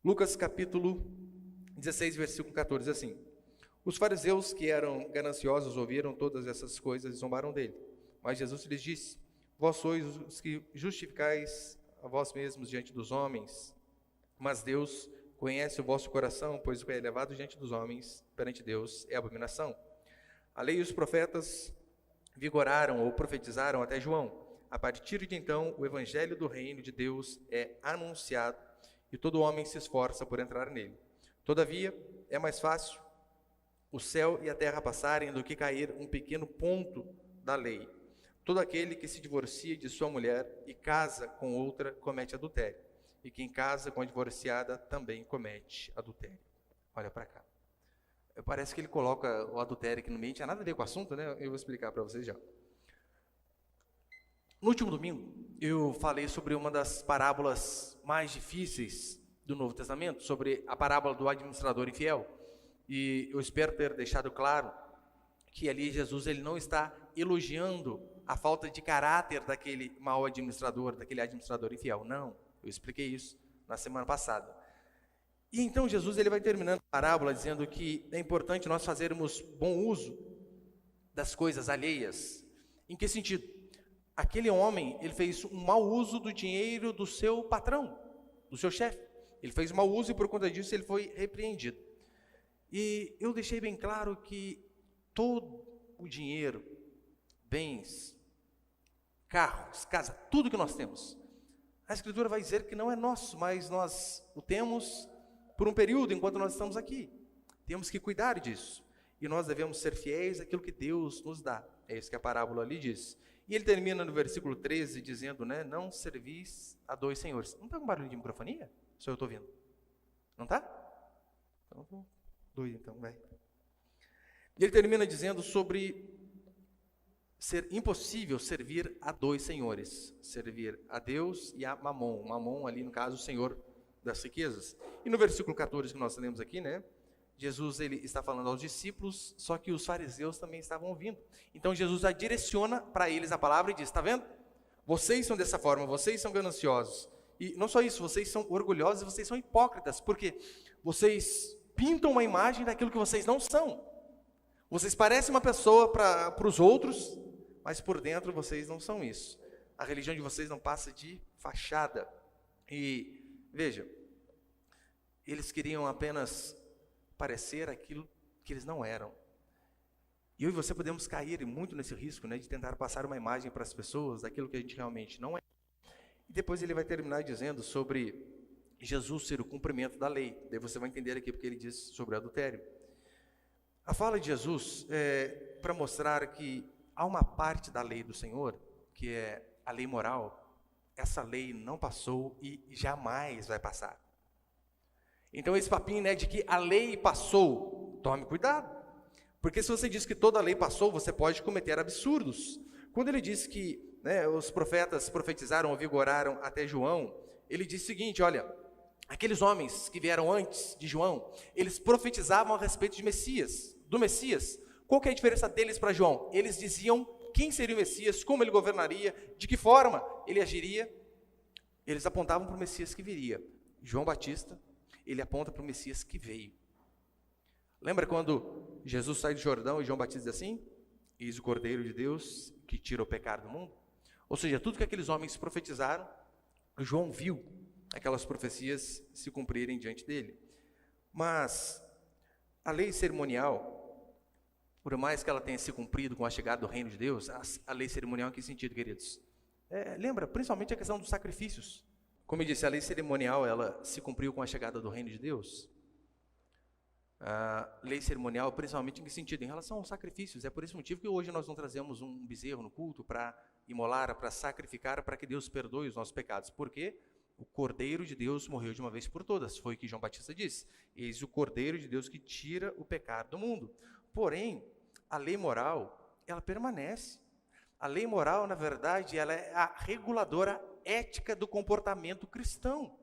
Lucas capítulo 16, versículo 14, diz assim: Os fariseus que eram gananciosos ouviram todas essas coisas e zombaram dele. Mas Jesus lhes disse: Vós sois os que justificais a vós mesmos diante dos homens, mas Deus conhece o vosso coração, pois o que é elevado diante dos homens, perante Deus, é abominação. A lei e os profetas vigoraram ou profetizaram até João. A partir de então, o evangelho do reino de Deus é anunciado e todo homem se esforça por entrar nele. Todavia, é mais fácil o céu e a terra passarem do que cair um pequeno ponto da lei. Todo aquele que se divorcia de sua mulher e casa com outra comete adultério. E quem casa com a divorciada também comete adultério. Olha para cá. Parece que ele coloca o adultério aqui no meio, não tinha nada a ver com o assunto, né? Eu vou explicar para vocês já. No último domingo, eu falei sobre uma das parábolas mais difíceis do Novo Testamento, sobre a parábola do administrador infiel. E eu espero ter deixado claro que ali Jesus ele não está elogiando a falta de caráter daquele mau administrador, daquele administrador infiel. Não, eu expliquei isso na semana passada. E então Jesus ele vai terminando a parábola dizendo que é importante nós fazermos bom uso das coisas alheias. Em que sentido? Aquele homem, ele fez um mau uso do dinheiro do seu patrão, do seu chefe. Ele fez um mau uso e por conta disso ele foi repreendido. E eu deixei bem claro que todo o dinheiro, bens, carros, casa, tudo que nós temos, a Escritura vai dizer que não é nosso, mas nós o temos por um período enquanto nós estamos aqui. Temos que cuidar disso. E nós devemos ser fiéis àquilo que Deus nos dá. É isso que a parábola ali diz. E ele termina no versículo 13 dizendo, né, não servis a dois senhores. Não está com barulho de microfonia? Só eu estou ouvindo. Não está? Então, estou doido, então, vai. E ele termina dizendo sobre ser impossível servir a dois senhores. Servir a Deus e a Mamon. Mamon ali, no caso, o senhor das riquezas. E no versículo 14 que nós lemos aqui, né, Jesus ele está falando aos discípulos, só que os fariseus também estavam ouvindo. Então Jesus já direciona para eles a palavra e diz, está vendo? Vocês são dessa forma, vocês são gananciosos. E não só isso, vocês são orgulhosos e vocês são hipócritas, porque vocês pintam uma imagem daquilo que vocês não são. Vocês parecem uma pessoa para os outros, mas por dentro vocês não são isso. A religião de vocês não passa de fachada. E veja, eles queriam apenas parecer aquilo que eles não eram. E eu e você podemos cair muito nesse risco, né, de tentar passar uma imagem para as pessoas daquilo que a gente realmente não é. E depois ele vai terminar dizendo sobre Jesus ser o cumprimento da lei. Daí você vai entender aqui porque ele diz sobre o adultério. A fala de Jesus é para mostrar que há uma parte da lei do Senhor, que é a lei moral. Essa lei não passou e jamais vai passar. Então esse papinho, né, de que a lei passou, tome cuidado. Porque se você diz que toda a lei passou, você pode cometer absurdos. Quando ele diz que, né, os profetas profetizaram ou vigoraram até João, ele diz o seguinte, olha, aqueles homens que vieram antes de João, eles profetizavam a respeito de Messias, do Messias. Qual que é a diferença deles para João? Eles diziam quem seria o Messias, como ele governaria, de que forma ele agiria. Eles apontavam para o Messias que viria. João Batista, ele aponta para o Messias que veio. Lembra quando Jesus sai do Jordão e João Batista diz assim? Eis o Cordeiro de Deus que tira o pecado do mundo. Ou seja, tudo que aqueles homens profetizaram, João viu aquelas profecias se cumprirem diante dele. Mas a lei cerimonial, por mais que ela tenha se cumprido com a chegada do reino de Deus, a lei cerimonial em que sentido, queridos? Lembra, principalmente a questão dos sacrifícios. Como eu disse, a lei cerimonial, ela se cumpriu com a chegada do reino de Deus. A lei cerimonial, principalmente em que sentido? Em relação aos sacrifícios. É por esse motivo que hoje nós não trazemos um bezerro no culto para imolar, para sacrificar, para que Deus perdoe os nossos pecados. Por quê? O Cordeiro de Deus morreu de uma vez por todas. Foi o que João Batista disse. Eis o Cordeiro de Deus que tira o pecado do mundo. Porém, a lei moral, ela permanece. A lei moral, na verdade, ela é a reguladora ética do comportamento cristão.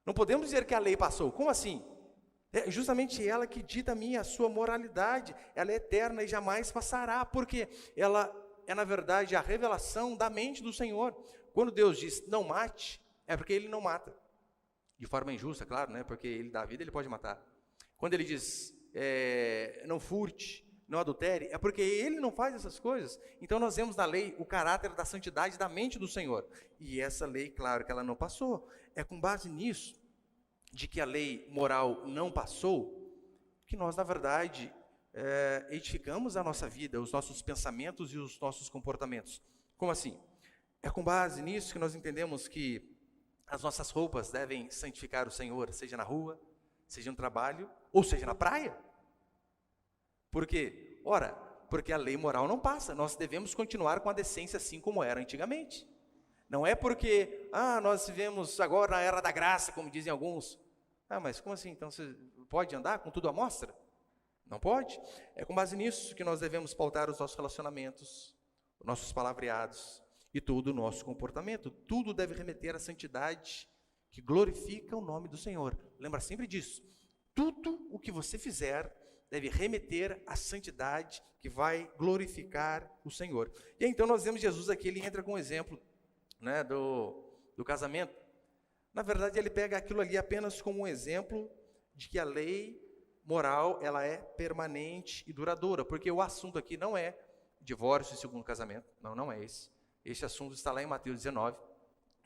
Não podemos dizer que a lei passou. Como assim? É justamente ela que dita a mim e a sua moralidade. Ela é eterna e jamais passará, porque ela é, na verdade, a revelação da mente do Senhor. Quando Deus diz não mate, é porque Ele não mata. de forma injusta, claro, né? Porque ele dá a vida, ele pode matar. Quando ele diz, não furte, não adultere, é porque ele não faz essas coisas. Então nós vemos na lei o caráter da santidade da mente do Senhor. E essa lei, claro que ela não passou. É com base nisso, de que a lei moral não passou, que nós, na verdade, edificamos a nossa vida, os nossos pensamentos e os nossos comportamentos. Como assim? É com base nisso que nós entendemos que as nossas roupas devem santificar o Senhor, seja na rua, seja no trabalho, ou seja na praia. Por quê? Ora, porque a lei moral não passa, nós devemos continuar com a decência assim como era antigamente. Não é porque, nós vivemos agora na era da graça, como dizem alguns. Mas como assim? Então você pode andar com tudo à mostra? Não pode. É com base nisso que nós devemos pautar os nossos relacionamentos, os nossos palavreados e todo o nosso comportamento. Tudo deve remeter à santidade que glorifica o nome do Senhor. Lembra sempre disso. Tudo o que você fizer deve remeter à santidade que vai glorificar o Senhor. E então nós vemos Jesus aqui, ele entra com um exemplo, né, do casamento. Na verdade, ele pega aquilo ali apenas como um exemplo de que a lei moral, ela é permanente e duradoura, porque o assunto aqui não é divórcio e segundo casamento, não é esse. Esse assunto está lá em Mateus 19,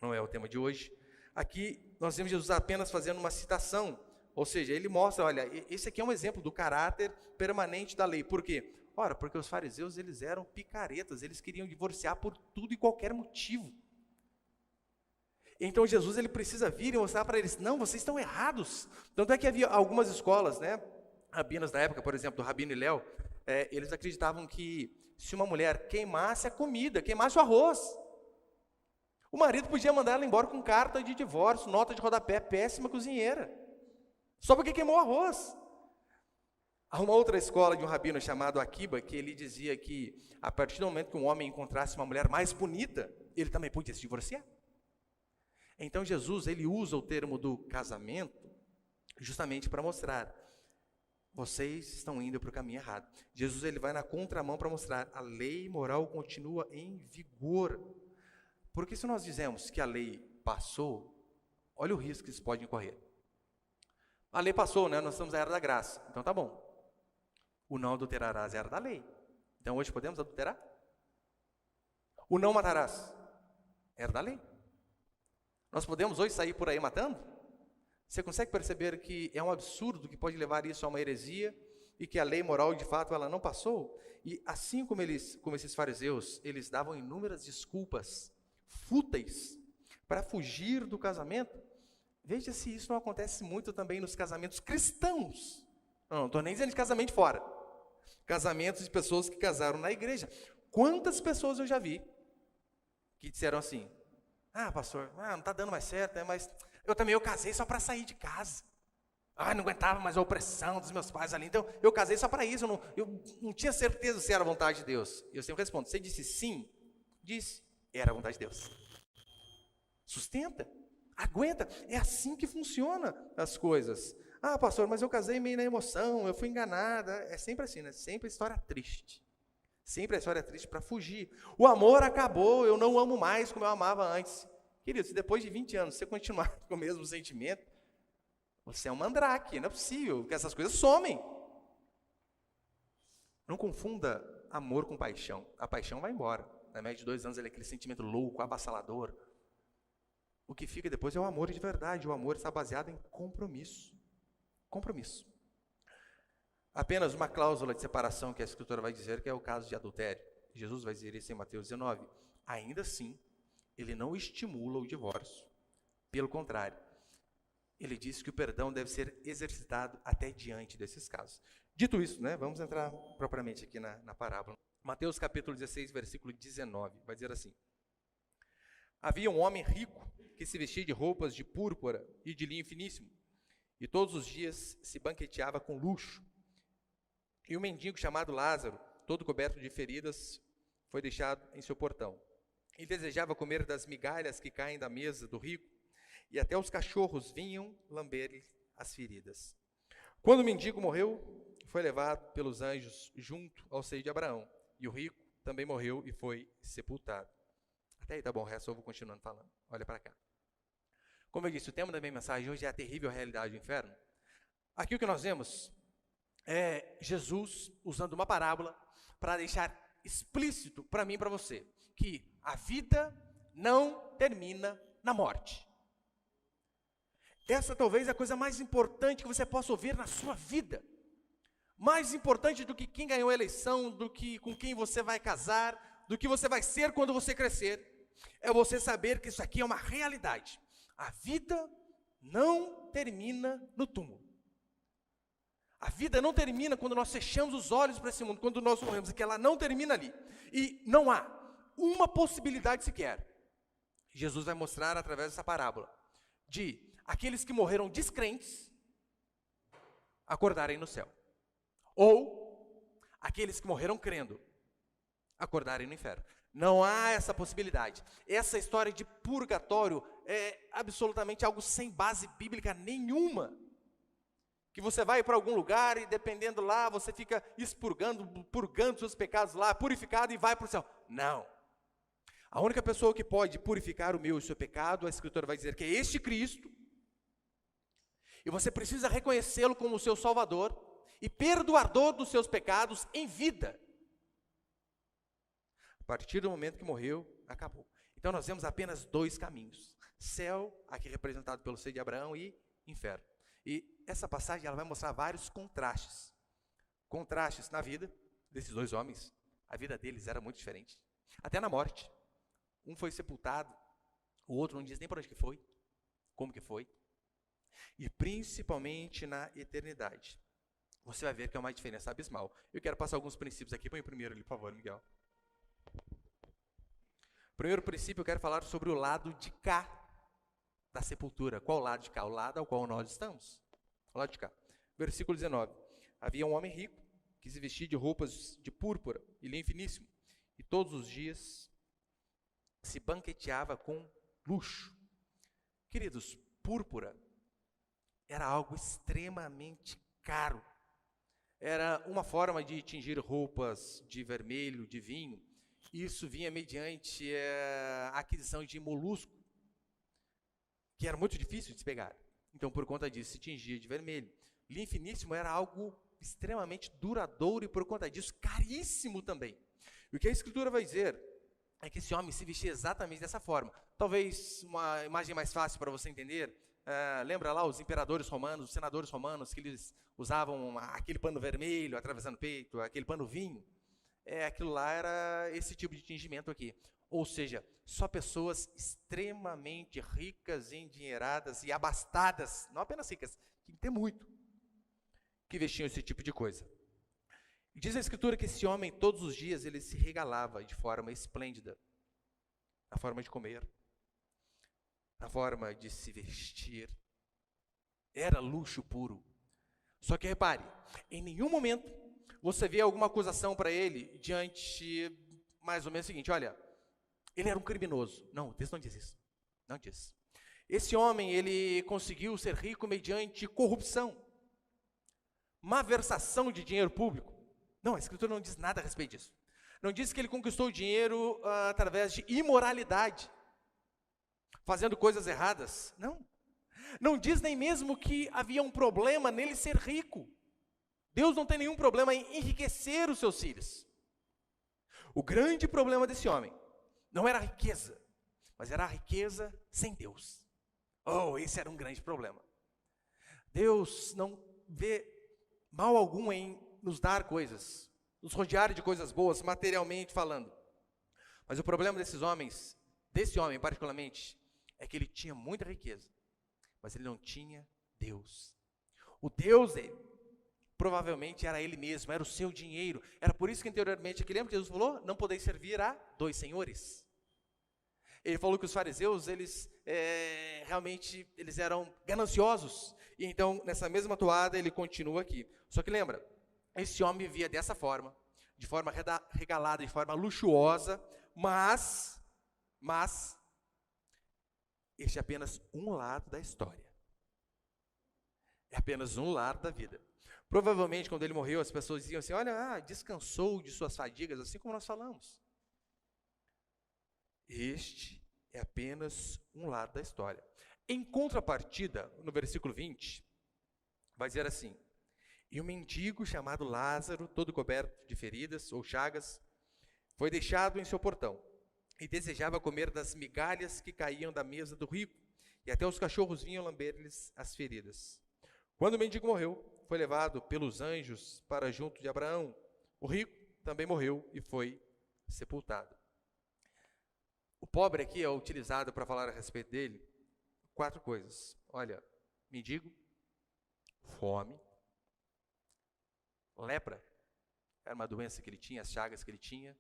não é o tema de hoje. Aqui nós vemos Jesus apenas fazendo uma citação, ou seja, ele mostra, olha, esse aqui é um exemplo do caráter permanente da lei. Por quê? Ora, porque os fariseus, eles eram picaretas, eles queriam divorciar por tudo e qualquer motivo. Então Jesus, ele precisa vir e mostrar para eles, não, vocês estão errados. Tanto é que havia algumas escolas, né, rabinas da época, por exemplo, do Rabino Hillel, eles acreditavam que se uma mulher queimasse a comida, queimasse o arroz, o marido podia mandar ela embora com carta de divórcio, nota de rodapé, péssima cozinheira, só porque queimou o arroz. Há uma outra escola de um rabino chamado Akiba, que ele dizia que a partir do momento que um homem encontrasse uma mulher mais bonita, ele também podia se divorciar. Então Jesus, ele usa o termo do casamento justamente para mostrar, vocês estão indo para o caminho errado. Jesus, ele vai na contramão para mostrar, a lei moral continua em vigor. Porque se nós dizemos que a lei passou, olha o risco que isso pode incorrer. A lei passou, né? Nós estamos na era da graça, então tá bom. O não adulterarás é a era da lei. Então hoje podemos adulterar? O não matarás é a era da lei. Nós podemos hoje sair por aí matando? Você consegue perceber que é um absurdo que pode levar isso a uma heresia e que a lei moral, de fato, ela não passou? E assim como esses fariseus, eles davam inúmeras desculpas fúteis para fugir do casamento, veja se isso não acontece muito também nos casamentos cristãos. Não estou nem dizendo de casamento fora. Casamentos de pessoas que casaram na igreja. Quantas pessoas eu já vi que disseram assim, pastor, não está dando mais certo, mas eu casei só para sair de casa. Não aguentava mais a opressão dos meus pais ali, então eu casei só para isso, eu não tinha certeza se era a vontade de Deus. E eu sempre respondo, você disse sim? Disse, era a vontade de Deus. Sustenta, aguenta, é assim que funciona as coisas. Pastor, mas eu casei meio na emoção, eu fui enganada. É sempre assim, né? Sempre história triste. Sempre a história triste para fugir. O amor acabou, eu não amo mais como eu amava antes. Querido, se depois de 20 anos você continuar com o mesmo sentimento, você é um mandrake, não é possível, porque essas coisas somem. Não confunda amor com paixão. A paixão vai embora. Na média de 2 anos, ele é aquele sentimento louco, avassalador. O que fica depois é o amor de verdade. O amor está baseado em compromisso. Compromisso. Apenas uma cláusula de separação que a Escritura vai dizer, que é o caso de adultério. Jesus vai dizer isso em Mateus 19. Ainda assim, ele não estimula o divórcio. Pelo contrário, ele diz que o perdão deve ser exercitado até diante desses casos. Dito isso, né, vamos entrar propriamente aqui na parábola. Mateus capítulo 16, versículo 19, vai dizer assim. Havia um homem rico que se vestia de roupas de púrpura e de linho finíssimo, e todos os dias se banqueteava com luxo. E um mendigo chamado Lázaro, todo coberto de feridas, foi deixado em seu portão. E desejava comer das migalhas que caem da mesa do rico, e até os cachorros vinham lamber-lhe as feridas. Quando o mendigo morreu, foi levado pelos anjos junto ao seio de Abraão, e o rico também morreu e foi sepultado. Até aí tá bom, o resto eu vou continuando falando. Olha para cá. Como eu disse, o tema da minha mensagem hoje é a terrível realidade do inferno. Aqui o que nós vemos é Jesus usando uma parábola para deixar explícito para mim e para você que a vida não termina na morte. Essa talvez é a coisa mais importante que você possa ouvir na sua vida. Mais importante do que quem ganhou a eleição, do que com quem você vai casar, do que você vai ser quando você crescer. É você saber que isso aqui é uma realidade. A vida não termina no túmulo. A vida não termina quando nós fechamos os olhos para esse mundo, quando nós morremos, é que ela não termina ali. E não há uma possibilidade sequer. Jesus vai mostrar através dessa parábola de aqueles que morreram descrentes acordarem no céu. Ou aqueles que morreram crendo acordarem no inferno. Não há essa possibilidade. Essa história de purgatório é absolutamente algo sem base bíblica nenhuma. Que você vai para algum lugar e dependendo lá, você fica purgando seus pecados lá, purificado e vai para o céu. Não. A única pessoa que pode purificar o meu e o seu pecado, a Escritura vai dizer que é este Cristo. E você precisa reconhecê-lo como o seu Salvador e perdoador dos seus pecados em vida. A partir do momento que morreu, acabou. Então nós vemos apenas dois caminhos. Céu, aqui representado pelo seio de Abraão, e inferno. E essa passagem ela vai mostrar vários contrastes. Contrastes na vida desses dois homens. A vida deles era muito diferente. Até na morte. Um foi sepultado, o outro não diz nem para onde que foi, como que foi. E principalmente na eternidade. Você vai ver que é uma diferença abismal. Eu quero passar alguns princípios aqui. Põe o primeiro ali, por favor, Miguel. Primeiro princípio, eu quero falar sobre o lado de cá da sepultura. Qual o lado de cá? O lado ao qual nós estamos. O lado de cá. Versículo 19. Havia um homem rico que se vestia de roupas de púrpura e linho finíssimo, e todos os dias se banqueteava com luxo. Queridos, púrpura era algo extremamente caro. Era uma forma de tingir roupas de vermelho, de vinho. Isso vinha mediante a aquisição de molusco, que era muito difícil de se pegar. Então, por conta disso, se tingia de vermelho. Linho finíssimo era algo extremamente duradouro e, por conta disso, caríssimo também. E o que a Escritura vai dizer é que esse homem se vestia exatamente dessa forma. Talvez uma imagem mais fácil para você entender. Lembra lá os imperadores romanos, os senadores romanos, que eles usavam aquele pano vermelho atravessando o peito, aquele pano vinho? Aquilo lá era esse tipo de tingimento aqui. Ou seja, só pessoas extremamente ricas, endinheiradas e abastadas, não apenas ricas, tinha que ter muito, que vestiam esse tipo de coisa. E diz a Escritura que esse homem, todos os dias, ele se regalava de forma esplêndida, na forma de comer, na forma de se vestir. Era luxo puro. Só que repare, em nenhum momento você vê alguma acusação para ele diante, mais ou menos o seguinte, olha, ele era um criminoso. Não, o texto não diz isso. Não diz. Esse homem, ele conseguiu ser rico mediante corrupção, malversação de dinheiro público. Não, a Escritura não diz nada a respeito disso. Não diz que ele conquistou o dinheiro através de imoralidade, fazendo coisas erradas. Não. Não diz nem mesmo que havia um problema nele ser rico. Deus não tem nenhum problema em enriquecer os seus filhos. O grande problema desse homem não era a riqueza, mas era a riqueza sem Deus. Oh, esse era um grande problema. Deus não vê mal algum em nos dar coisas, nos rodear de coisas boas, materialmente falando. Mas o problema desses homens, desse homem particularmente, é que ele tinha muita riqueza, mas ele não tinha Deus. O Deus dele, provavelmente era ele mesmo, era o seu dinheiro. Era por isso que anteriormente, aqui lembra que Jesus falou, não podeis servir a dois senhores. Ele falou que os fariseus, eles realmente eles eram gananciosos. E então, nessa mesma toada, ele continua aqui. Só que lembra, esse homem vivia dessa forma, de forma regalada, de forma luxuosa, mas este é apenas um lado da história. É apenas um lado da vida. Provavelmente, quando ele morreu, as pessoas diziam assim, olha, descansou de suas fadigas, assim como nós falamos. Este é apenas um lado da história. Em contrapartida, no versículo 20, vai dizer assim: e um mendigo chamado Lázaro, todo coberto de feridas ou chagas, foi deixado em seu portão, e desejava comer das migalhas que caíam da mesa do rico, e até os cachorros vinham lamber-lhes as feridas. Quando o mendigo morreu, foi levado pelos anjos para junto de Abraão. O rico também morreu e foi sepultado. O pobre aqui é utilizado para falar a respeito dele 4 coisas. Olha, mendigo, fome, lepra, era uma doença que ele tinha, as chagas que ele tinha,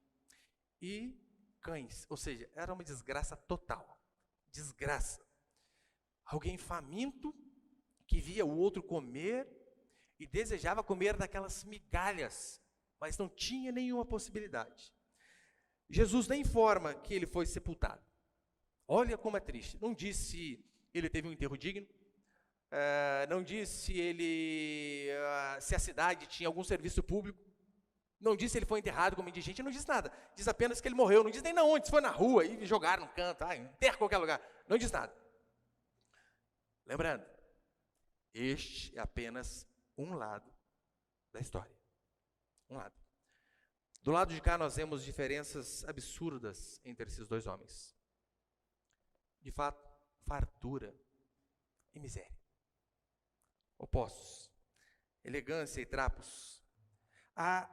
e cães, ou seja, era uma desgraça total, desgraça. Alguém faminto, que via o outro comer e desejava comer daquelas migalhas, mas não tinha nenhuma possibilidade. Jesus nem informa que ele foi sepultado. Olha como é triste. Não diz se ele teve um enterro digno, não diz se a cidade tinha algum serviço público, não diz se ele foi enterrado como indigente, não diz nada. Diz apenas que ele morreu, não diz nem onde, se foi na rua e jogaram no canto, enterra em qualquer lugar. Não diz nada. Lembrando, este é apenas um lado da história. Um lado. Do lado de cá nós vemos diferenças absurdas entre esses 2 homens. De fato, fartura e miséria. Opostos. Elegância e trapos. Há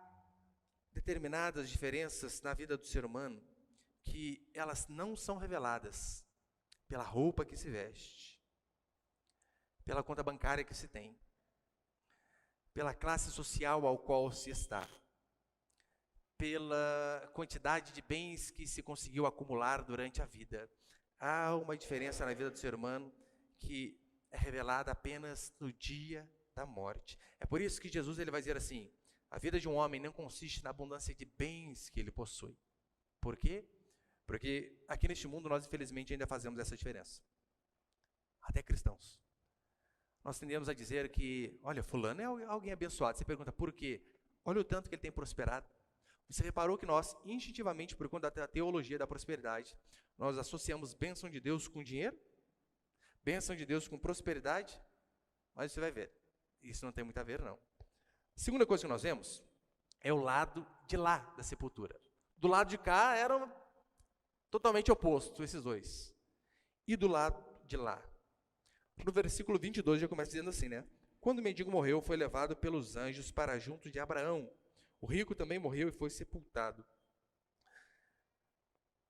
determinadas diferenças na vida do ser humano que elas não são reveladas pela roupa que se veste, pela conta bancária que se tem, pela classe social ao qual se está, pela quantidade de bens que se conseguiu acumular durante a vida. Há uma diferença na vida do ser humano que é revelada apenas no dia da morte. É por isso que Jesus ele vai dizer assim: a vida de um homem não consiste na abundância de bens que ele possui. Por quê? Porque aqui neste mundo nós infelizmente ainda fazemos essa diferença. Até cristãos. Nós tendemos a dizer que, olha, fulano é alguém abençoado. Você pergunta, por quê? Olha o tanto que ele tem prosperado. Você reparou que nós, instintivamente, por conta da teologia da prosperidade, nós associamos bênção de Deus com dinheiro, bênção de Deus com prosperidade, mas você vai ver, isso não tem muito a ver, não. Segunda coisa que nós vemos é o lado de lá da sepultura. Do lado de cá eram totalmente opostos esses 2. E do lado de lá. No versículo 22 já começa dizendo assim, né? Quando o mendigo morreu, foi levado pelos anjos para junto de Abraão. O rico também morreu e foi sepultado.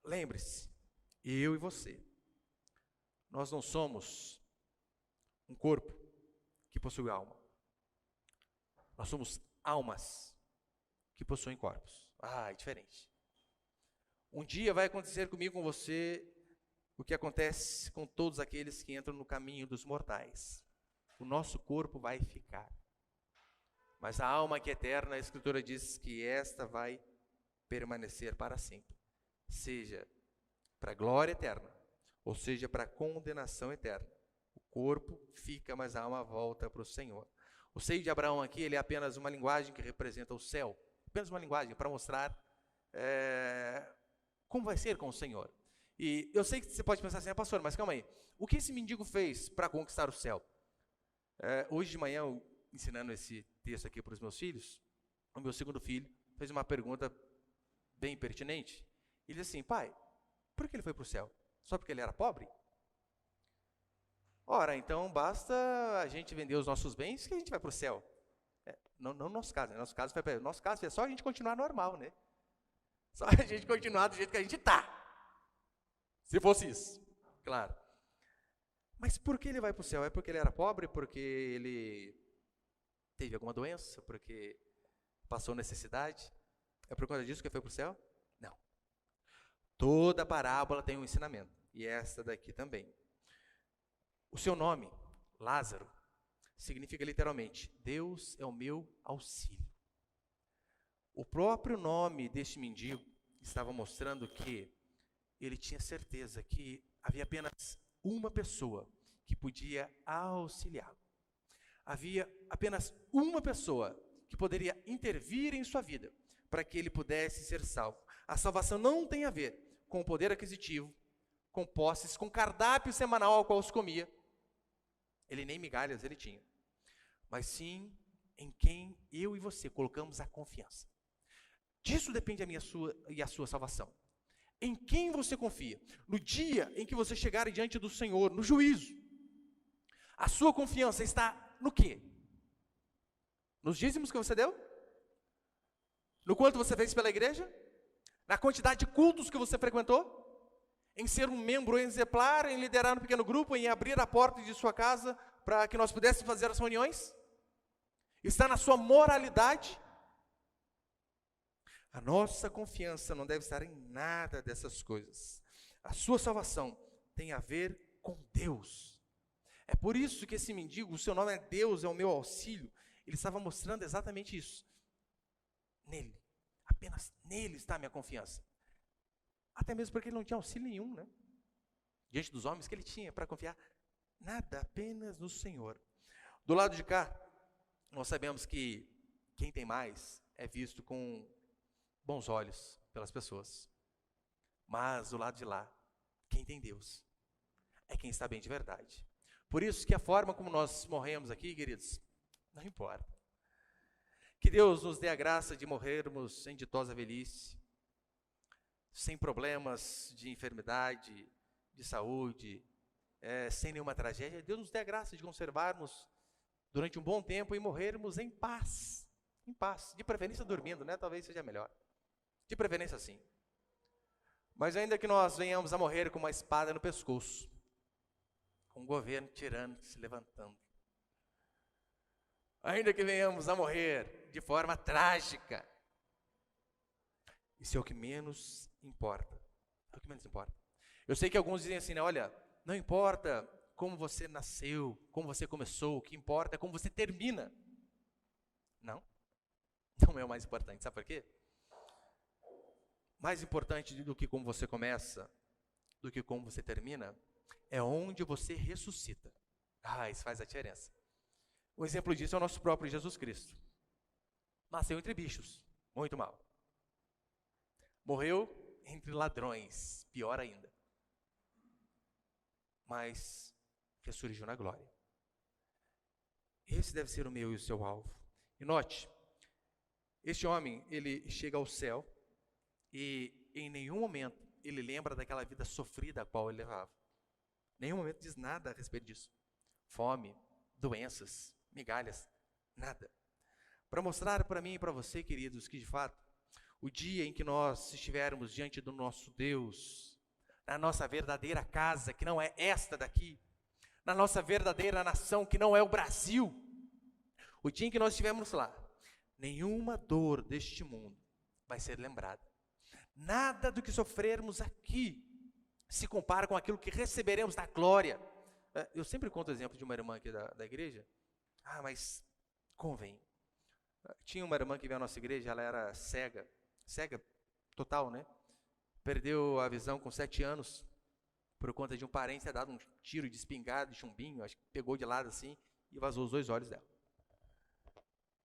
Lembre-se, eu e você, nós não somos um corpo que possui alma. Nós somos almas que possuem corpos. É diferente. Um dia vai acontecer comigo, com você, o que acontece com todos aqueles que entram no caminho dos mortais. O nosso corpo vai ficar. Mas a alma que é eterna, a Escritura diz que esta vai permanecer para sempre. Seja para a glória eterna, ou seja para a condenação eterna. O corpo fica, mas a alma volta para o Senhor. O seio de Abraão aqui, ele é apenas uma linguagem que representa o céu. Apenas uma linguagem para mostrar como vai ser com o Senhor. E eu sei que você pode pensar assim, pastor, mas calma aí. O que esse mendigo fez para conquistar o céu? Hoje de manhã, ensinando esse texto aqui para os meus filhos, o meu segundo filho fez uma pergunta bem pertinente. Ele disse assim, pai, por que ele foi para o céu? Só porque ele era pobre? Ora, então basta a gente vender os nossos bens que a gente vai para o céu. Não no nosso caso, né? Nosso caso é só a gente continuar normal, né? Só a gente continuar do jeito que a gente está. Se fosse isso, claro. Mas por que ele vai para o céu? É porque ele era pobre? Porque ele teve alguma doença? Porque passou necessidade? É por conta disso que ele foi para o céu? Não. Toda parábola tem um ensinamento. E esta daqui também. O seu nome, Lázaro, significa literalmente, Deus é o meu auxílio. O próprio nome deste mendigo estava mostrando que ele tinha certeza que havia apenas uma pessoa que podia auxiliá-lo. Havia apenas uma pessoa que poderia intervir em sua vida para que ele pudesse ser salvo. A salvação não tem a ver com o poder aquisitivo, com posses, com cardápio semanal ao qual se comia. Ele nem migalhas ele tinha, mas sim em quem eu e você colocamos a confiança. Disso depende a minha e a sua salvação. Em quem você confia? No dia em que você chegar diante do Senhor, no juízo, a sua confiança está no quê? Nos dízimos que você deu? No quanto você fez pela igreja? Na quantidade de cultos que você frequentou? Em ser um membro exemplar, em liderar um pequeno grupo, em abrir a porta de sua casa para que nós pudéssemos fazer as reuniões? Está na sua moralidade? A nossa confiança não deve estar em nada dessas coisas. A sua salvação tem a ver com Deus. É por isso que esse mendigo, o seu nome é Deus, é o meu auxílio. Ele estava mostrando exatamente isso. Nele, apenas nele está a minha confiança. Até mesmo porque ele não tinha auxílio nenhum, né? Diante dos homens que ele tinha para confiar. Nada, apenas no Senhor. Do lado de cá, nós sabemos que quem tem mais é visto com bons olhos pelas pessoas. Mas do lado de lá, quem tem Deus é quem está bem de verdade. Por isso que a forma como nós morremos aqui, queridos, não importa. Que Deus nos dê a graça de morrermos em ditosa velhice, sem problemas de enfermidade, de saúde, sem nenhuma tragédia. Deus nos dê a graça de conservarmos durante um bom tempo e morrermos em paz. Em paz, de preferência dormindo, né? Talvez seja melhor. De preferência sim. Mas ainda que nós venhamos a morrer com uma espada no pescoço, com um governo tirânico se levantando, ainda que venhamos a morrer de forma trágica, isso é o que menos importa. É o que menos importa. Eu sei que alguns dizem assim, né, olha, não importa como você nasceu, como você começou, o que importa é como você termina. Não é o mais importante, sabe por quê? Mais importante do que como você começa, do que como você termina, é onde você ressuscita. Isso faz a diferença. Um exemplo disso é o nosso próprio Jesus Cristo. Nasceu entre bichos, muito mal. Morreu entre ladrões, pior ainda. Mas ressurgiu na glória. Esse deve ser o meu e o seu alvo. E note, este homem, ele chega ao céu e em nenhum momento ele lembra daquela vida sofrida a qual ele levava. Nenhum momento diz nada a respeito disso. Fome, doenças, migalhas, nada. Para mostrar para mim e para você, queridos, que de fato, o dia em que nós estivermos diante do nosso Deus, na nossa verdadeira casa, que não é esta daqui, na nossa verdadeira nação, que não é o Brasil, o dia em que nós estivermos lá, nenhuma dor deste mundo vai ser lembrada. Nada do que sofrermos aqui se compara com aquilo que receberemos da glória. Eu sempre conto o exemplo de uma irmã aqui da igreja. Mas convém. Tinha uma irmã que veio à nossa igreja, ela era cega total, né? Perdeu a visão com 7 anos, por conta de um parente ter dado um tiro de espingarda, de chumbinho, acho que pegou de lado assim, e vazou os 2 olhos dela.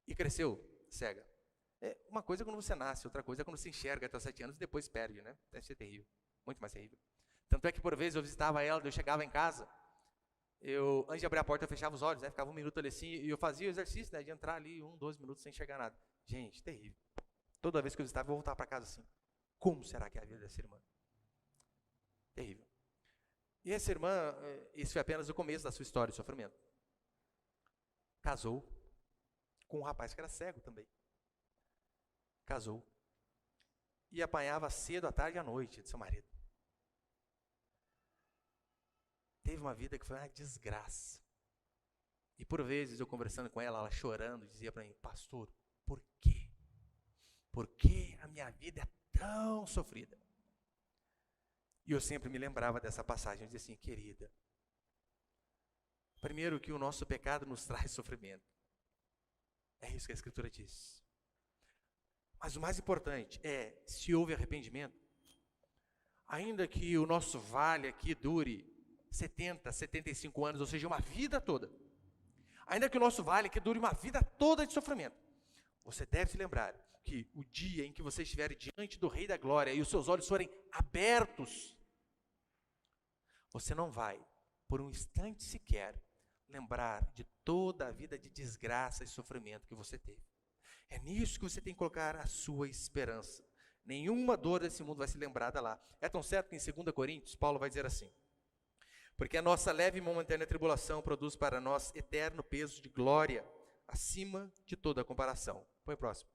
E cresceu cega. Uma coisa é quando você nasce, outra coisa é quando você enxerga até os 7 anos e depois perde, né? Deve ser terrível, muito mais terrível. Tanto é que por vezes eu visitava ela, eu chegava em casa, antes de abrir a porta eu fechava os olhos, né? Ficava 1 minuto ali assim, e eu fazia o exercício, né? De entrar ali 12 minutos sem enxergar nada. Gente, terrível. Toda vez que eu visitava, eu voltava para casa assim. Como será que é a vida dessa irmã? Terrível. E essa irmã, esse foi apenas o começo da sua história de sofrimento. Casou com um rapaz que era cego também. Casou. E apanhava cedo, à tarde e à noite de seu marido. Teve uma vida que foi uma desgraça. E por vezes eu conversando com ela, ela chorando, dizia para mim, pastor, por quê? Por que a minha vida é tão sofrida? E eu sempre me lembrava dessa passagem, eu dizia assim, querida, primeiro que o nosso pecado nos traz sofrimento. É isso que a Escritura diz. Mas o mais importante é, se houve arrependimento, ainda que o nosso vale aqui dure 70, 75 anos, ou seja, uma vida toda, ainda que o nosso vale aqui dure uma vida toda de sofrimento, você deve se lembrar que o dia em que você estiver diante do Rei da Glória e os seus olhos forem abertos, você não vai, por um instante sequer, lembrar de toda a vida de desgraça e sofrimento que você teve. É nisso que você tem que colocar a sua esperança. Nenhuma dor desse mundo vai ser lembrada lá. É tão certo que em 2 Coríntios, Paulo vai dizer assim: porque a nossa leve e momentânea tribulação produz para nós eterno peso de glória, acima de toda comparação. Põe o próximo.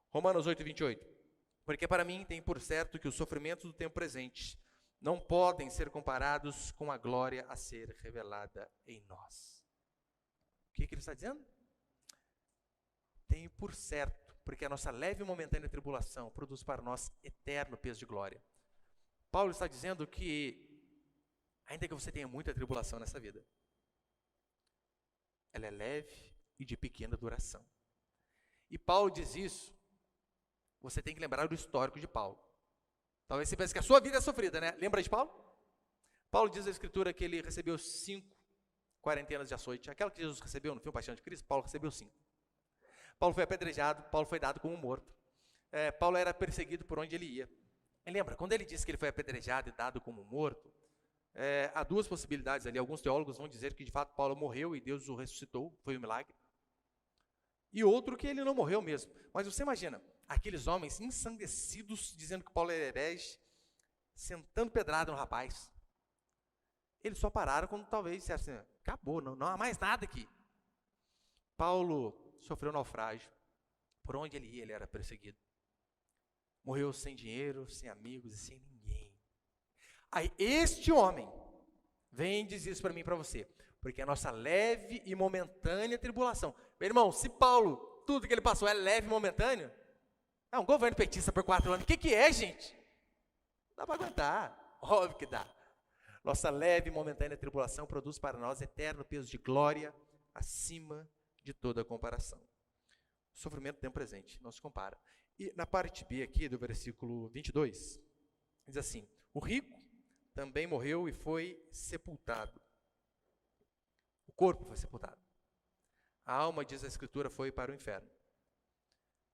Romanos 8, 28. Porque para mim tem por certo que os sofrimentos do tempo presente não podem ser comparados com a glória a ser revelada em nós. O que ele está dizendo? Tenho por certo, porque a nossa leve e momentânea tribulação produz para nós eterno peso de glória. Paulo está dizendo que, ainda que você tenha muita tribulação nessa vida, ela é leve e de pequena duração. E Paulo diz isso, você tem que lembrar do histórico de Paulo. Talvez você pense que a sua vida é sofrida, né? Lembra de Paulo? Paulo diz na Escritura que ele recebeu 5 quarentenas de açoite. Aquela que Jesus recebeu no filme Paixão de Cristo, Paulo recebeu 5. Paulo foi apedrejado, Paulo foi dado como morto. Paulo era perseguido por onde ele ia. E lembra, quando ele disse que ele foi apedrejado e dado como morto, há duas possibilidades ali. Alguns teólogos vão dizer que de fato Paulo morreu e Deus o ressuscitou, foi um milagre. E outro que ele não morreu mesmo. Mas você imagina, aqueles homens ensandecidos, dizendo que Paulo era herege, sentando pedrada no rapaz. Eles só pararam quando talvez dissessem assim: acabou, não há mais nada aqui. Paulo sofreu naufrágio. Por onde ele ia, ele era perseguido. Morreu sem dinheiro, sem amigos e sem ninguém. Aí este homem vem e diz isso para mim e para você. Porque a nossa leve e momentânea tribulação. Meu irmão, se Paulo, tudo que ele passou é leve e momentâneo, é um governo petista por 4 anos. O que é, gente? Dá para aguentar. Óbvio que dá. Nossa leve e momentânea tribulação produz para nós eterno peso de glória acima de toda comparação. O sofrimento do tempo presente não se compara. E na parte B aqui do versículo 22, diz assim: o rico também morreu e foi sepultado. O corpo foi sepultado. A alma, diz a Escritura, foi para o inferno.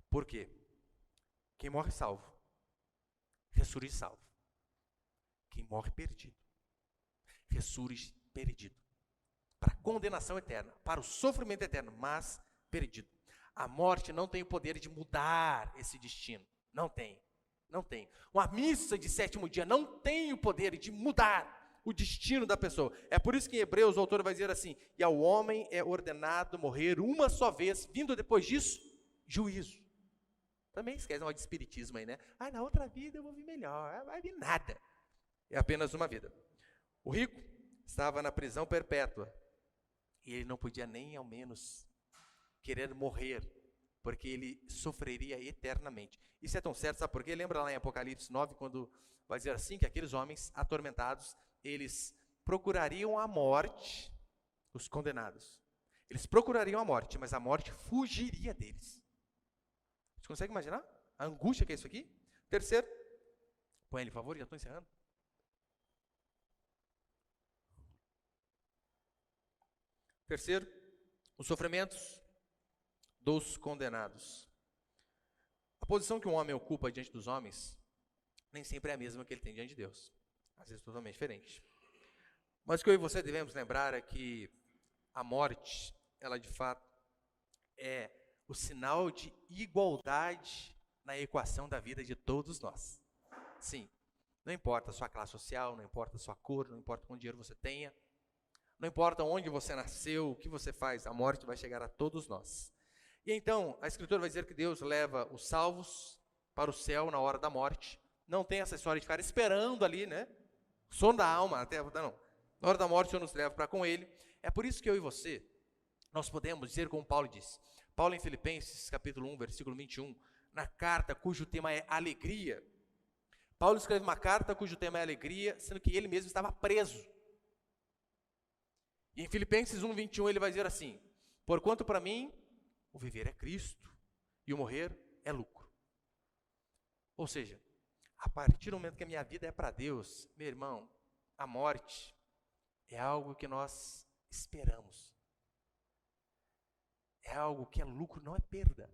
Por quê? Quem morre salvo, ressurge salvo. Quem morre perdido, ressurge perdido. Para a condenação eterna, para o sofrimento eterno, mas perdido. A morte não tem o poder de mudar esse destino. Não tem. Não tem. Uma missa de 7º dia não tem o poder de mudar o destino da pessoa. É por isso que em Hebreus o autor vai dizer assim: e ao homem é ordenado morrer uma só vez, vindo depois disso, juízo. Também esquece uma de espiritismo aí, né? Na outra vida eu vou vir melhor. Vai vir nada. É apenas uma vida. O rico estava na prisão perpétua. E ele não podia nem ao menos querer morrer, porque ele sofreria eternamente. Isso é tão certo, sabe por quê? Lembra lá em Apocalipse 9, quando vai dizer assim, que aqueles homens atormentados, eles procurariam a morte, os condenados. Eles procurariam a morte, mas a morte fugiria deles. Você consegue imaginar a angústia que é isso aqui? Terceiro, põe ele, por favor, já estou encerrando. Terceiro, os sofrimentos dos condenados. A posição que um homem ocupa diante dos homens nem sempre é a mesma que ele tem diante de Deus. Às vezes totalmente diferente. Mas o que eu e você devemos lembrar é que a morte, ela de fato é o sinal de igualdade na equação da vida de todos nós. Sim, não importa a sua classe social, não importa a sua cor, não importa quanto dinheiro você tenha, não importa onde você nasceu, o que você faz, a morte vai chegar a todos nós. E então, a Escritura vai dizer que Deus leva os salvos para o céu na hora da morte. Não tem essa história de ficar esperando ali, né? O sono da alma, até não. Na hora da morte, o Senhor nos leva para com Ele. É por isso que eu e você, nós podemos dizer como Paulo diz. Paulo em Filipenses, capítulo 1, versículo 21, na carta cujo tema é alegria. Paulo escreve uma carta cujo tema é alegria, sendo que ele mesmo estava preso. E em Filipenses 1, 21, ele vai dizer assim: porquanto para mim, o viver é Cristo, e o morrer é lucro. Ou seja, a partir do momento que a minha vida é para Deus, meu irmão, a morte é algo que nós esperamos. É algo que é lucro, não é perda.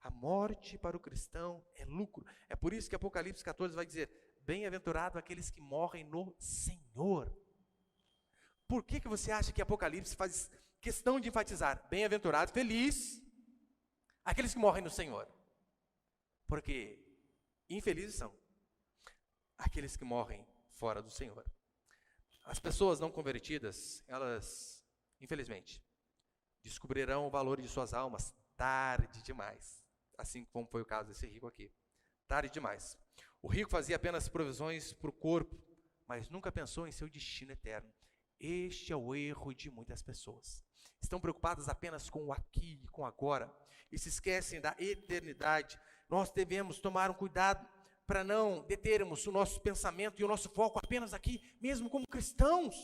A morte para o cristão é lucro. É por isso que Apocalipse 14 vai dizer: bem-aventurado aqueles que morrem no Senhor. Por que você acha que Apocalipse questão de enfatizar, bem-aventurado, feliz, aqueles que morrem no Senhor. Porque infelizes são aqueles que morrem fora do Senhor. As pessoas não convertidas, elas, infelizmente, descobrirão o valor de suas almas tarde demais. Assim como foi o caso desse rico aqui. Tarde demais. O rico fazia apenas provisões para o corpo, mas nunca pensou em seu destino eterno. Este é o erro de muitas pessoas. Estão preocupadas apenas com o aqui e com o agora e se esquecem da eternidade. Nós devemos tomar um cuidado para não determos o nosso pensamento e o nosso foco apenas aqui, mesmo como cristãos.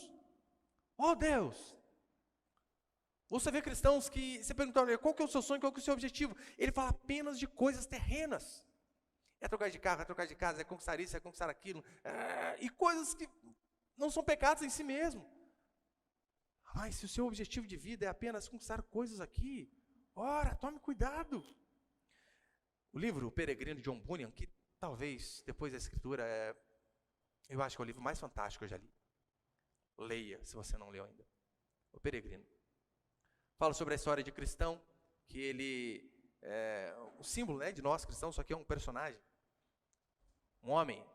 Oh Deus! Você vê cristãos que, você pergunta, olha, qual que é o seu sonho, qual que é o seu objetivo? Ele fala apenas de coisas terrenas. É trocar de carro, é trocar de casa, é conquistar isso, é conquistar aquilo. E coisas que não são pecados em si mesmo. Mas se o seu objetivo de vida é apenas conquistar coisas aqui, ora, tome cuidado. O livro O Peregrino, de John Bunyan, que talvez, depois da escritura, eu acho que é o livro mais fantástico que eu já li. Leia, se você não leu ainda. O Peregrino. Fala sobre a história de cristão, que ele é o símbolo, né, de nós cristãos, só que é um personagem. Um homem.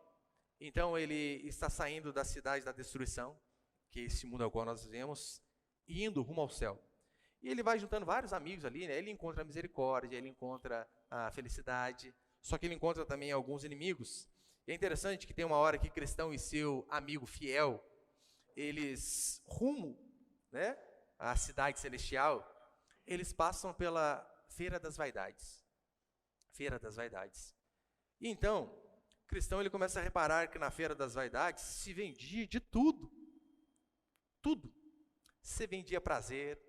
Então ele está saindo da cidade da destruição, que é esse mundo ao qual nós vivemos, e indo rumo ao céu. E ele vai juntando vários amigos ali, né? Ele encontra a misericórdia, ele encontra a felicidade, só que ele encontra também alguns inimigos. E é interessante que tem uma hora que cristão e seu amigo fiel, eles rumo, né, à cidade celestial, eles passam pela Feira das Vaidades. Feira das Vaidades. E então, cristão ele começa a reparar que na Feira das Vaidades se vendia de tudo. Tudo. Se vendia prazer,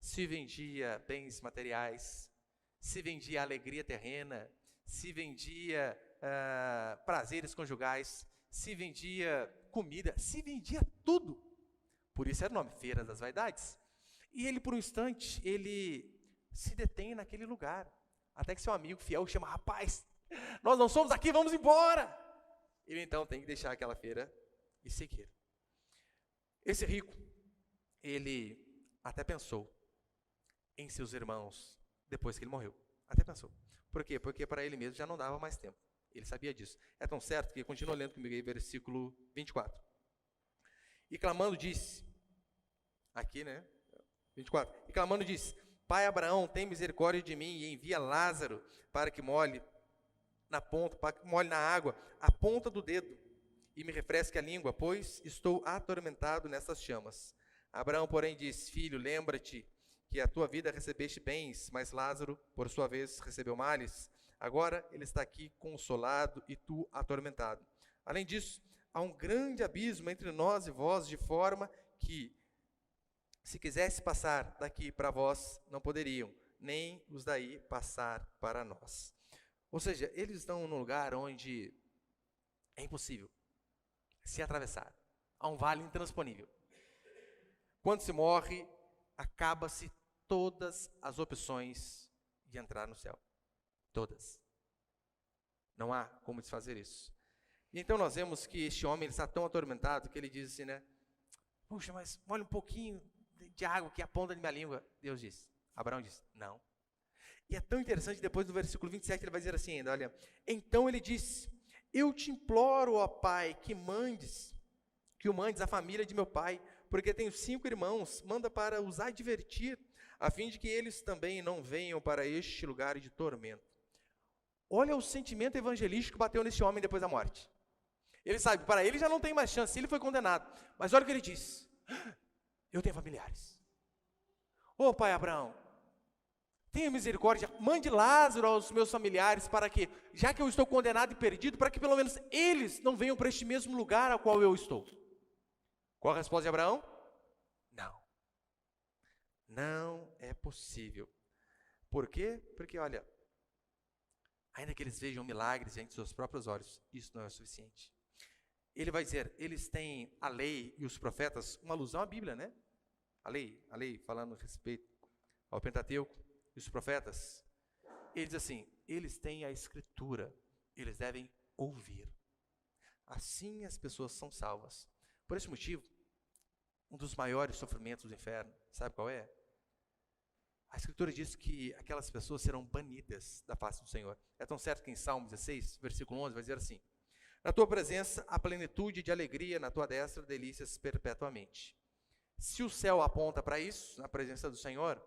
se vendia bens materiais, se vendia alegria terrena, se vendia prazeres conjugais, se vendia comida, se vendia tudo. Por isso era o nome, Feira das Vaidades. E ele, por um instante, ele se detém naquele lugar. Até que seu amigo fiel chama, rapaz, nós não somos aqui, vamos embora. Ele então tem que deixar aquela feira e seguir. Esse rico, ele até pensou em seus irmãos depois que ele morreu. Até pensou. Por quê? Porque para ele mesmo já não dava mais tempo. Ele sabia disso. É tão certo que continua lendo comigo aí, versículo 24. E clamando disse, aqui, né? 24. E clamando disse, Pai Abraão, tem misericórdia de mim e envia Lázaro para que molhe na água a ponta do dedo e me refresque a língua, pois estou atormentado nessas chamas. Abraão, porém, disse, filho, lembra-te que a tua vida recebeste bens, mas Lázaro, por sua vez, recebeu males. Agora ele está aqui consolado e tu atormentado. Além disso, há um grande abismo entre nós e vós, de forma que, se quisesse passar daqui para vós, não poderiam, nem os daí passar para nós. Ou seja, eles estão num lugar onde é impossível se atravessar. Há um vale intransponível. Quando se morre, acaba-se todas as opções de entrar no céu. Todas. Não há como desfazer isso. E então nós vemos que este homem ele está tão atormentado que ele diz assim, né? Puxa, mas molha um pouquinho de água que é a ponta de minha língua. Deus disse. Abraão disse, não. E é tão interessante, depois do versículo 27, ele vai dizer assim ainda, olha. Então ele disse, eu te imploro, ó Pai, que o mandes a família de meu pai, porque tenho 5 irmãos, manda para os advertir, a fim de que eles também não venham para este lugar de tormento. Olha o sentimento evangelístico que bateu nesse homem depois da morte. Ele sabe, para ele já não tem mais chance, ele foi condenado. Mas olha o que ele diz, eu tenho familiares. Ô pai Abraão, tenha misericórdia, mande Lázaro aos meus familiares para que, já que eu estou condenado e perdido, para que pelo menos eles não venham para este mesmo lugar ao qual eu estou. Qual a resposta de Abraão? Não. Não é possível. Por quê? Porque, olha, ainda que eles vejam milagres diante dos seus próprios olhos, isso não é o suficiente. Ele vai dizer, eles têm a lei e os profetas, uma alusão à Bíblia, né? A lei falando a respeito ao Pentateuco e os profetas. Ele diz assim, eles têm a Escritura, eles devem ouvir. Assim as pessoas são salvas. Por esse motivo, um dos maiores sofrimentos do inferno, sabe qual é? A Escritura diz que aquelas pessoas serão banidas da face do Senhor. É tão certo que em Salmo 16, versículo 11, vai dizer assim: na tua presença há plenitude de alegria, na tua destra delícias perpetuamente. Se o céu aponta para isso, na presença do Senhor,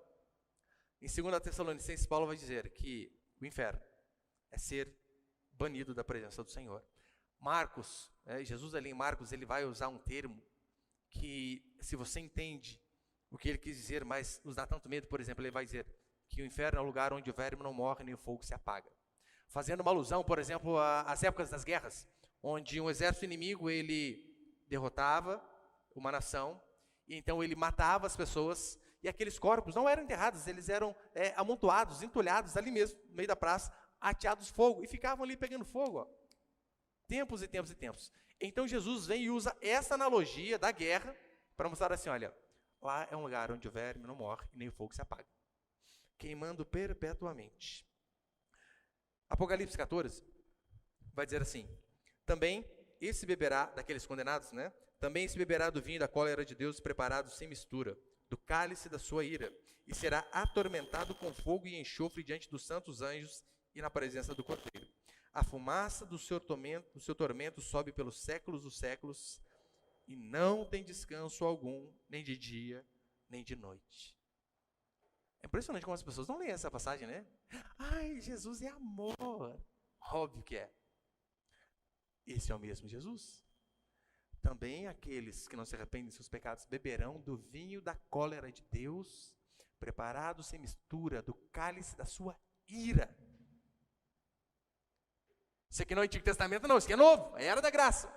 em 2 Tessalonicenses, Paulo vai dizer que o inferno é ser banido da presença do Senhor. Marcos, Jesus ali em Marcos, ele vai usar um termo que, se você entende o que ele quis dizer, mas nos dá tanto medo, por exemplo, ele vai dizer que o inferno é um lugar onde o verme não morre nem o fogo se apaga. Fazendo uma alusão, por exemplo, às épocas das guerras, onde um exército inimigo, ele derrotava uma nação, e então ele matava as pessoas, e aqueles corpos não eram enterrados, eles eram amontoados, entulhados ali mesmo, no meio da praça, ateados fogo, e ficavam ali pegando fogo, ó. Tempos e tempos e tempos. Então Jesus vem e usa essa analogia da guerra, para mostrar assim, olha, lá é um lugar onde o verme não morre, e nem o fogo se apaga, queimando perpetuamente. Apocalipse 14, vai dizer assim: também esse beberá, daqueles condenados, né? Também esse beberá do vinho da cólera de Deus preparado sem mistura, do cálice da sua ira, e será atormentado com fogo e enxofre diante dos santos anjos e na presença do Cordeiro. A fumaça do seu tormento sobe pelos séculos dos séculos, e não tem descanso algum, nem de dia, nem de noite. É impressionante como as pessoas não leem essa passagem, né? Ai, Jesus é amor. Óbvio que é. Esse é o mesmo Jesus. Também aqueles que não se arrependem de seus pecados beberão do vinho da cólera de Deus, preparado sem mistura, do cálice da sua ira. Isso aqui não é Antigo Testamento, não, isso aqui é novo, é a era da graça.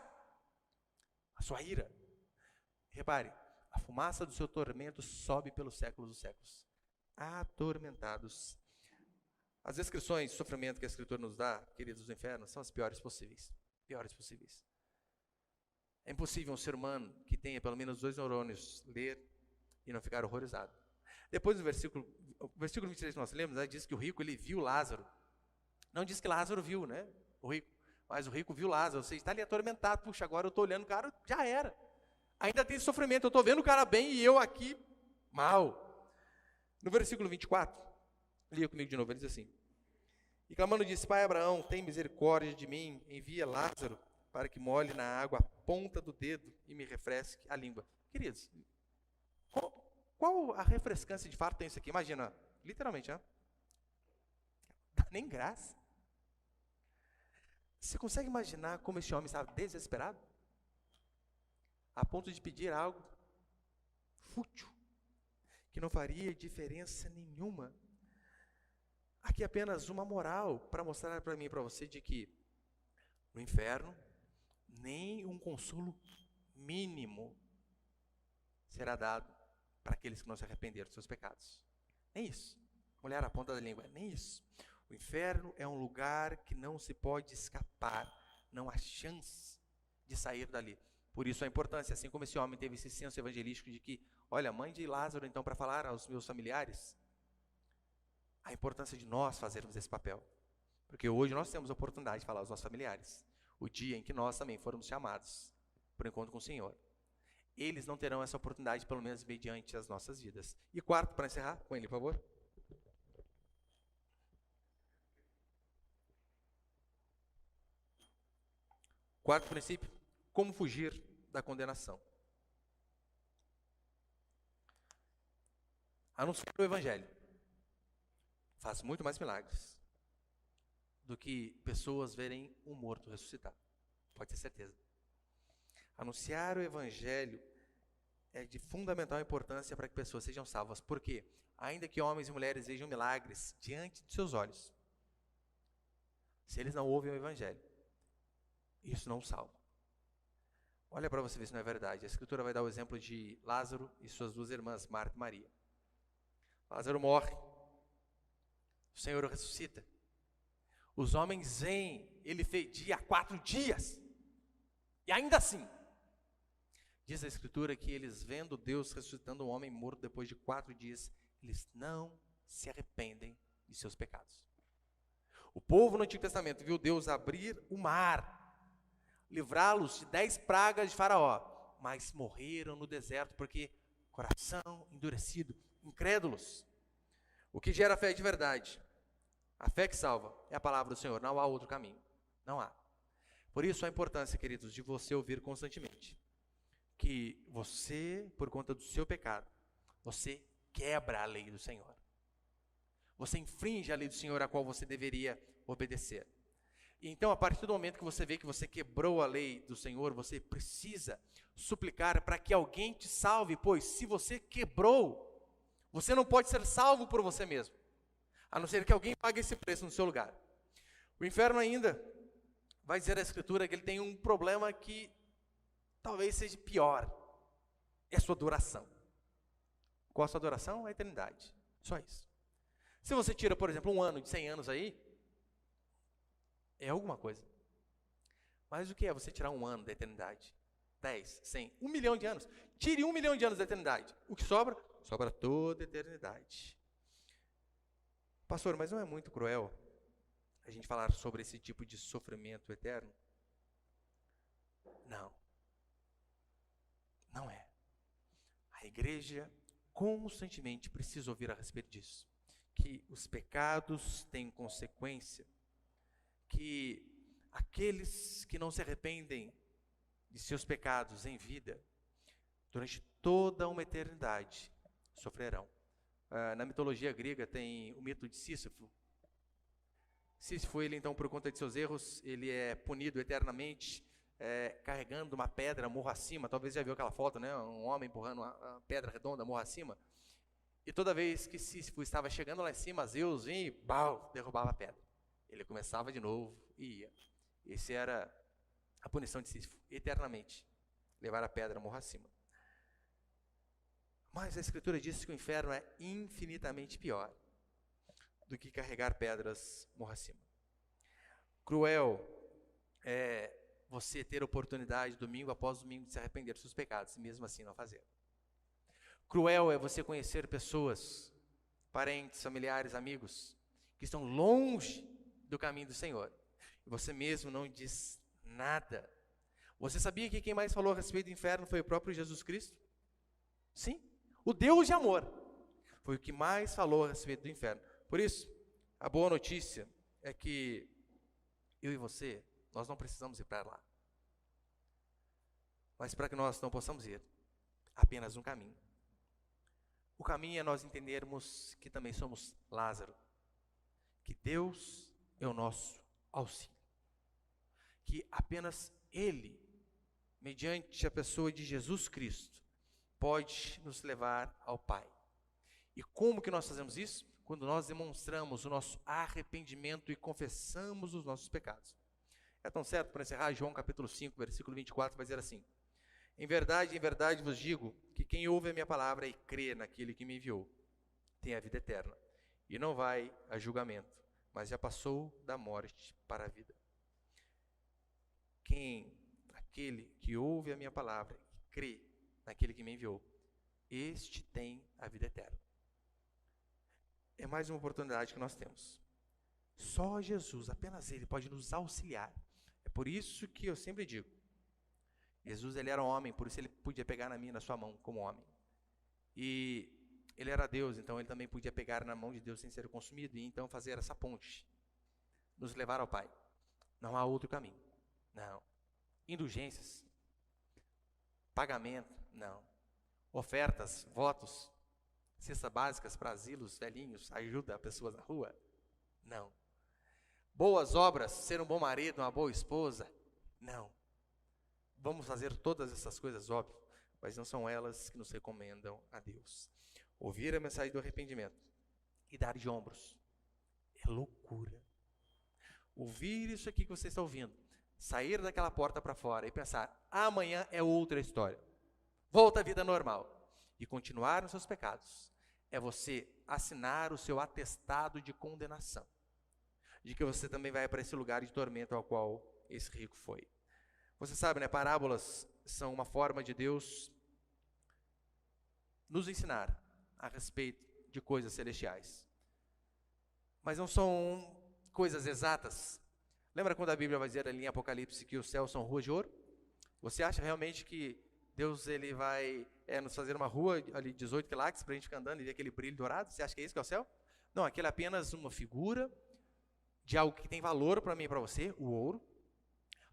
A sua ira. Repare, a fumaça do seu tormento sobe pelos séculos dos séculos. Atormentados. As descrições de sofrimento que a Escritura nos dá, queridos do inferno, são as piores possíveis. Piores possíveis. É impossível um ser humano que tenha pelo menos 2 neurônios ler e não ficar horrorizado. Depois do versículo 23 que nós lemos, diz que o rico ele viu Lázaro. Não diz que Lázaro viu, né? O rico. Mas o rico viu Lázaro. Você está ali atormentado. Puxa, agora eu estou olhando o cara, já era. Ainda tem sofrimento. Eu estou vendo o cara bem e eu aqui mal. No versículo 24, lia comigo de novo, ele diz assim: e clamando disse: Pai Abraão, tem misericórdia de mim, envia Lázaro para que molhe na água a ponta do dedo e me refresque a língua. Queridos, qual a refrescância de fato tem isso aqui? Imagina, literalmente, né? Dá nem graça. Você consegue imaginar como esse homem estava desesperado? A ponto de pedir algo fútil, que não faria diferença nenhuma. Aqui apenas uma moral para mostrar para mim e para você de que no inferno nem um consolo mínimo será dado para aqueles que não se arrependeram dos seus pecados. Nem isso. Molhar a ponta da língua, nem isso. O inferno é um lugar que não se pode escapar, não há chance de sair dali. Por isso a importância, assim como esse homem teve esse senso evangelístico de que, olha, mãe de Lázaro, então, para falar aos meus familiares, a importância de nós fazermos esse papel. Porque hoje nós temos a oportunidade de falar aos nossos familiares. O dia em que nós também formos chamados para o encontro com o Senhor. Eles não terão essa oportunidade, pelo menos mediante as nossas vidas. E quarto, para encerrar, com ele, por favor. Quarto princípio, como fugir da condenação. Anunciar o Evangelho faz muito mais milagres do que pessoas verem um morto ressuscitar. Pode ter certeza. Anunciar o Evangelho é de fundamental importância para que pessoas sejam salvas. Por quê? Ainda que homens e mulheres vejam milagres diante de seus olhos, se eles não ouvem o Evangelho, isso não salva. Olha para você ver se não é verdade. A Escritura vai dar o exemplo de Lázaro e suas 2 irmãs, Marta e Maria. Lázaro morre. O Senhor o ressuscita. Os homens vêm, ele fedia há 4 dias. E ainda assim, diz a Escritura que eles vendo Deus ressuscitando um homem morto depois de 4 dias, eles não se arrependem de seus pecados. O povo no Antigo Testamento viu Deus abrir o mar, livrá-los de 10 pragas de Faraó. mas morreram no deserto porque coração endurecido, incrédulos. O que gera fé de verdade, a fé que salva, é a palavra do Senhor, não há outro caminho, não há. Por isso a importância, queridos, de você ouvir constantemente que você, por conta do seu pecado, você quebra a lei do Senhor. Você infringe a lei do Senhor a qual você deveria obedecer. E então, a partir do momento que você vê que você quebrou a lei do Senhor, você precisa suplicar para que alguém te salve, pois se você quebrou, você não pode ser salvo por você mesmo, a não ser que alguém pague esse preço no seu lugar. O inferno ainda vai dizer a Escritura que ele tem um problema que talvez seja pior, é a sua duração. Qual a sua duração? A eternidade, só isso. Se você tira, por exemplo, um ano de 100 anos aí, é alguma coisa. Mas o que é você tirar um ano da eternidade? 10, 100, 1 milhão de anos. Tire 1 milhão de anos da eternidade. O que sobra? Sobra toda a eternidade. Pastor, mas não é muito cruel a gente falar sobre esse tipo de sofrimento eterno? Não. Não é. A igreja constantemente precisa ouvir a respeito disso. Que os pecados têm consequência, que aqueles que não se arrependem de seus pecados em vida, durante toda uma eternidade, sofrerão. Na mitologia grega tem o mito de Sísifo. Sísifo, ele então, por conta de seus erros, ele é punido eternamente, carregando uma pedra morro acima. Talvez já viu aquela foto, né? Um homem empurrando uma pedra redonda morro acima. E toda vez que Sísifo estava chegando lá em cima, Zeus vinha e derrubava a pedra. Ele começava de novo e ia. Essa era a punição de Sísifo, eternamente. Levar a pedra morro acima. Mas a Escritura diz que o inferno é infinitamente pior do que carregar pedras morro acima. Cruel é você ter oportunidade, domingo após domingo, de se arrepender dos seus pecados, e mesmo assim não fazer. Cruel é você conhecer pessoas, parentes, familiares, amigos, que estão longe do caminho do Senhor. E você mesmo não diz nada. Você sabia que quem mais falou a respeito do inferno foi o próprio Jesus Cristo? Sim, o Deus de amor foi o que mais falou a respeito do inferno. Por isso, a boa notícia é que eu e você, nós não precisamos ir para lá. Mas para que nós não possamos ir, apenas um caminho. O caminho é nós entendermos que também somos Lázaro, que Deus é o nosso auxílio, que apenas Ele, mediante a pessoa de Jesus Cristo, pode nos levar ao Pai. E como que nós fazemos isso? Quando nós demonstramos o nosso arrependimento e confessamos os nossos pecados. É tão certo, para encerrar, João capítulo 5, versículo 24, vai dizer assim: em verdade vos digo que quem ouve a minha palavra e crê naquele que me enviou, tem a vida eterna, e não vai a julgamento, mas já passou da morte para a vida. Aquele que ouve a minha palavra e crê naquele que me enviou, este tem a vida eterna. É mais uma oportunidade que nós temos. Só Jesus, apenas Ele, pode nos auxiliar. É por isso que eu sempre digo, Jesus, ele era um homem, por isso ele podia pegar na minha, na sua mão, como homem. E ele era Deus, então ele também podia pegar na mão de Deus sem ser consumido, e então fazer essa ponte, nos levar ao Pai. Não há outro caminho. Não. Indulgências, pagamento, não. Ofertas, votos, cestas básicas para asilos, velhinhos, ajuda a pessoas na rua, não. Boas obras, ser um bom marido, uma boa esposa, não. Vamos fazer todas essas coisas, óbvio, mas não são elas que nos recomendam a Deus. Ouvir a mensagem do arrependimento e dar de ombros é loucura. Ouvir isso aqui que você está ouvindo, sair daquela porta para fora e pensar, amanhã é outra história. Volta à vida normal e continuar nos seus pecados. É você assinar o seu atestado de condenação, de que você também vai para esse lugar de tormento ao qual esse rico foi. Você sabe, né? Parábolas são uma forma de Deus nos ensinar a respeito de coisas celestiais. Mas não são coisas exatas. Lembra quando a Bíblia vai dizer ali em Apocalipse que os céus são ruas de ouro? Você acha realmente que Deus ele vai nos fazer uma rua ali 18 quilômetros para a gente ficar andando e ver aquele brilho dourado. Você acha que é isso que é o céu? Não, aquilo é apenas uma figura de algo que tem valor para mim e para você, o ouro,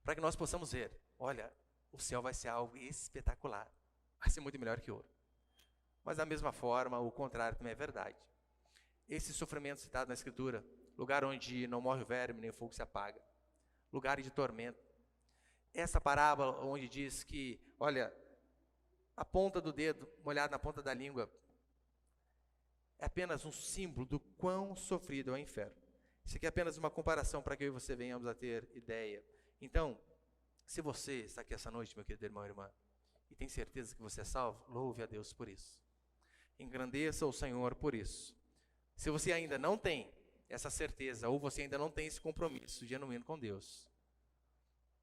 para que nós possamos ver, olha, o céu vai ser algo espetacular, vai ser muito melhor que ouro. Mas da mesma forma, o contrário também é verdade. Esse sofrimento citado na Escritura, lugar onde não morre o verme, nem o fogo se apaga, lugar de tormento. Essa parábola onde diz que, olha, a ponta do dedo molhada na ponta da língua é apenas um símbolo do quão sofrido é o inferno. Isso aqui é apenas uma comparação para que eu e você venhamos a ter ideia. Então, se você está aqui essa noite, meu querido irmão e irmã, e tem certeza que você é salvo, louve a Deus por isso. Engrandeça o Senhor por isso. Se você ainda não tem essa certeza, ou você ainda não tem esse compromisso genuíno com Deus,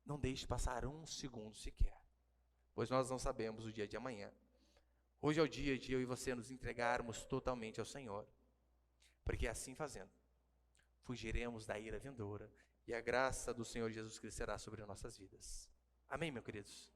não deixe passar um segundo sequer, pois nós não sabemos o dia de amanhã. Hoje é o dia de eu e você nos entregarmos totalmente ao Senhor, porque assim fazendo, fugiremos da ira vindoura e a graça do Senhor Jesus Cristo será sobre nossas vidas. Amém, meus queridos?